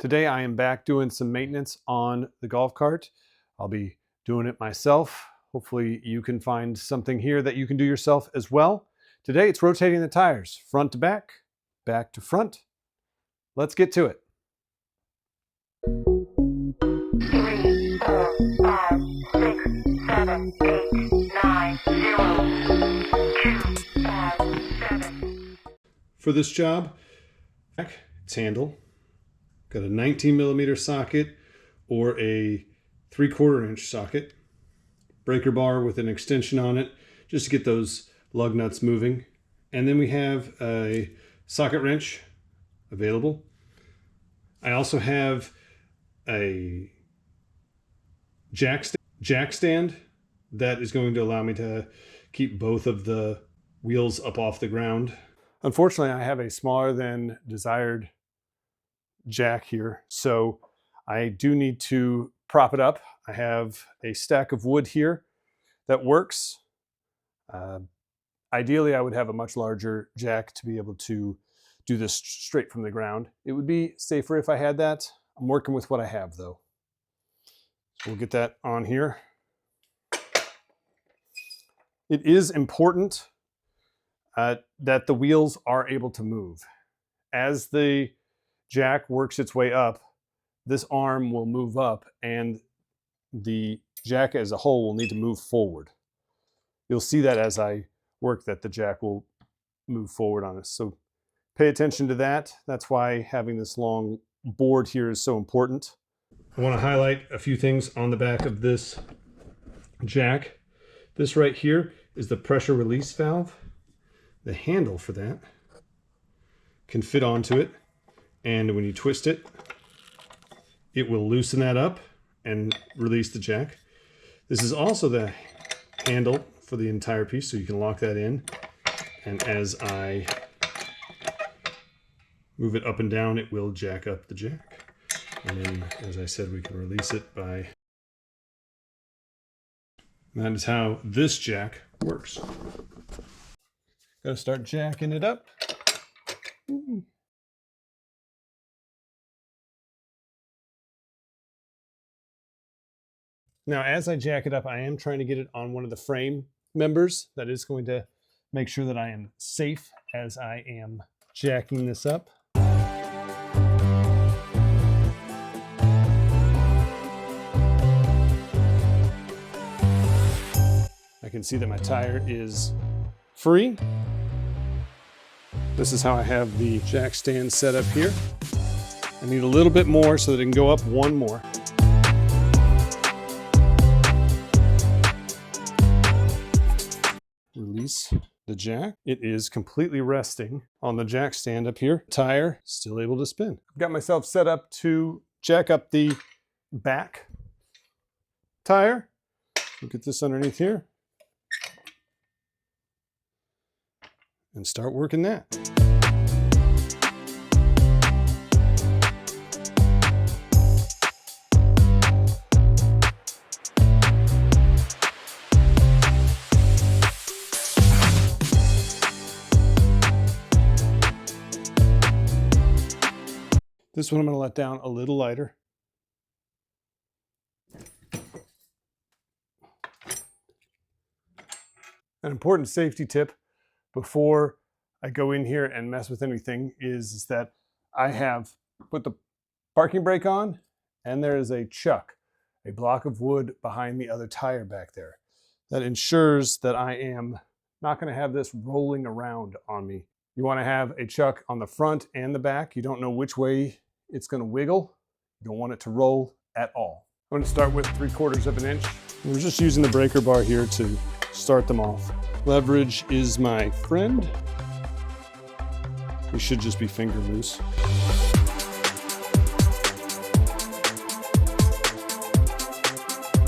Today I am back doing some maintenance on the golf cart. I'll be doing it myself. Hopefully you can find something here that you can do yourself as well. Today it's rotating the tires, front to back, back to front. Let's get to it. 3, 4, 5, 6, 7, 8, 9, 0, 2, 5, 7. For this job, its handle, got a 19mm socket or a 3/4 inch socket, breaker bar with an extension on it just to get those lug nuts moving. And then we have a socket wrench available. I also have a jack stand that is going to allow me to keep both of the wheels up off the ground. Unfortunately, I have a smaller than desired jack here, so I do need to prop it up. I have a stack of wood here that works. Ideally, I would have a much larger jack to be able to do this straight from the ground. It would be safer if I had that. I'm working with what I have though. So we'll get that on here. It is important that the wheels are able to move. As the jack works its way up, this arm will move up and the jack as a whole will need to move forward. You'll see that as I work that the jack will move forward on us. So pay attention to that. That's why having this long board here is so important. I want to highlight a few things on the back of this jack. This right here is the pressure release valve. The handle for that can fit onto it, and when you twist it, it will loosen that up and release the jack. This is also the handle for the entire piece, so you can lock that in, and as I move it up and down, it will jack up the jack. And then, as I said, we can release it by... That is how this jack works. Gotta start jacking it up. Now, as I jack it up, I am trying to get it on one of the frame members. That is going to make sure that I am safe as I am jacking this up. I can see that my tire is free. This is how I have the jack stand set up here. I need a little bit more so that it can go up one more. Release the jack. It is completely resting on the jack stand up here. Tire still able to spin. I've got myself set up to jack up the back tire. Look at this underneath here. And start working that. This one I'm going to let down a little lighter. An important safety tip before I go in here and mess with anything is that I have put the parking brake on, and there is a chuck, a block of wood behind the other tire back there. That ensures that I am not going to have this rolling around on me. You want to have a chuck on the front and the back. You don't know which way it's going to wiggle. You don't want it to roll at all. I'm going to start with 3/4 of an inch. We're just using the breaker bar here to start them off. Leverage is my friend. We should just be finger loose.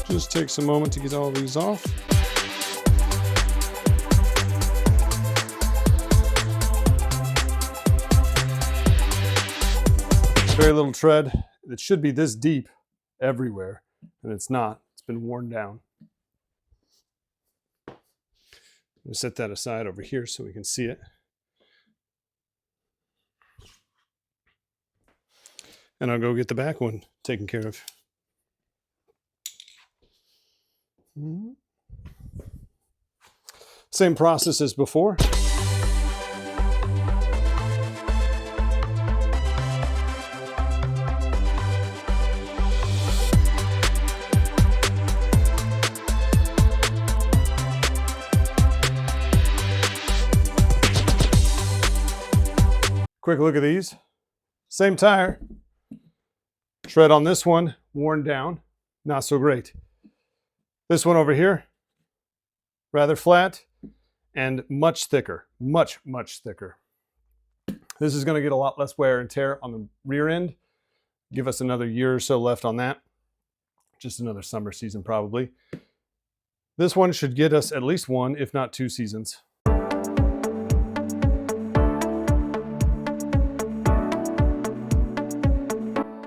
Just takes a moment to get all these off. Very little tread. It should be this deep everywhere, and it's not. It's been worn down. I'm going to set that aside over here so we can see it. And I'll go get the back one taken care of. Same process as before. Quick look at these. Same tire. Tread on this one, worn down, not so great. This one over here, rather flat and much thicker, much thicker. This is going to get a lot less wear and tear on the rear end. Give us another year or so left on that. Just another summer season probably. This one should get us at least one, if not 2 seasons.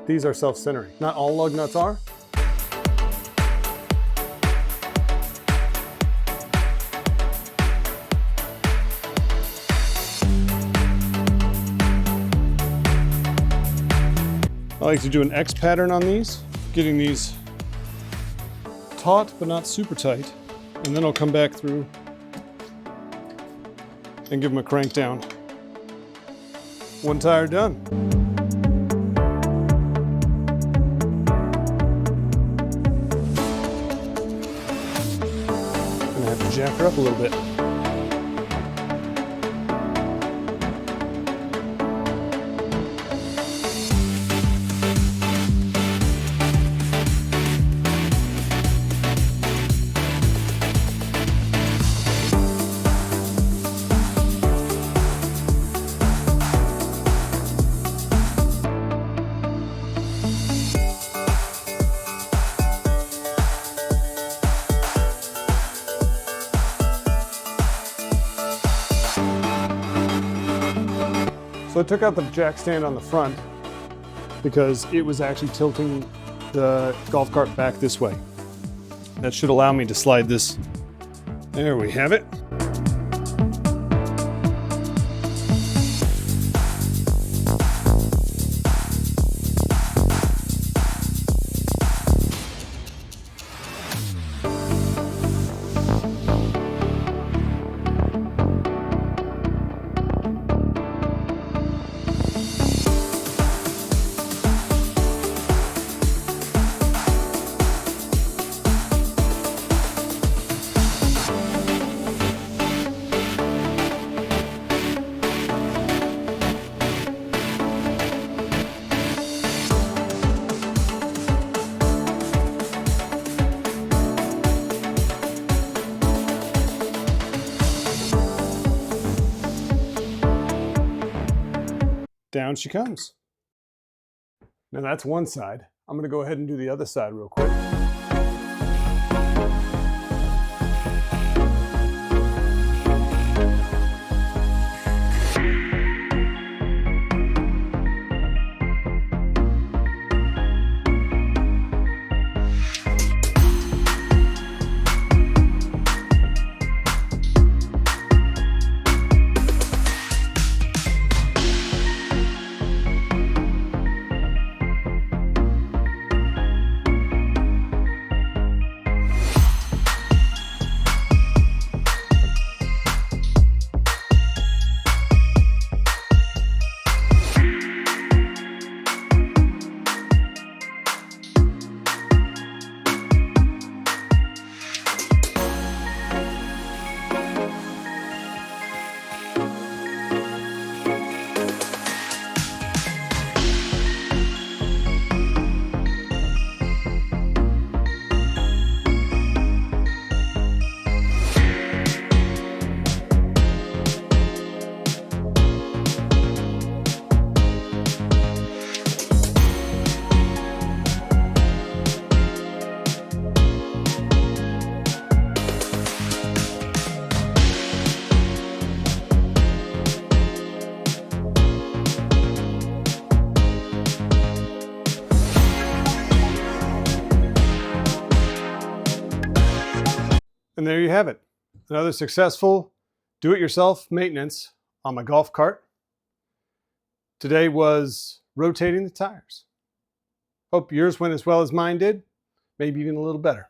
These are self-centering. Not all lug nuts are. I like to do an X pattern on these, getting these taut but not super tight, and then I'll come back through and give them a crank down. One tire done. Jack her up a little bit. So I took out the jack stand on the front because it was actually tilting the golf cart back this way. That should allow me to slide this. There we have it. Down she comes. Now that's one side. I'm going to go ahead and do the other side real quick. And there you have it. Another successful do-it-yourself maintenance on my golf cart. Today was rotating the tires. Hope yours went as well as mine did, maybe even a little better.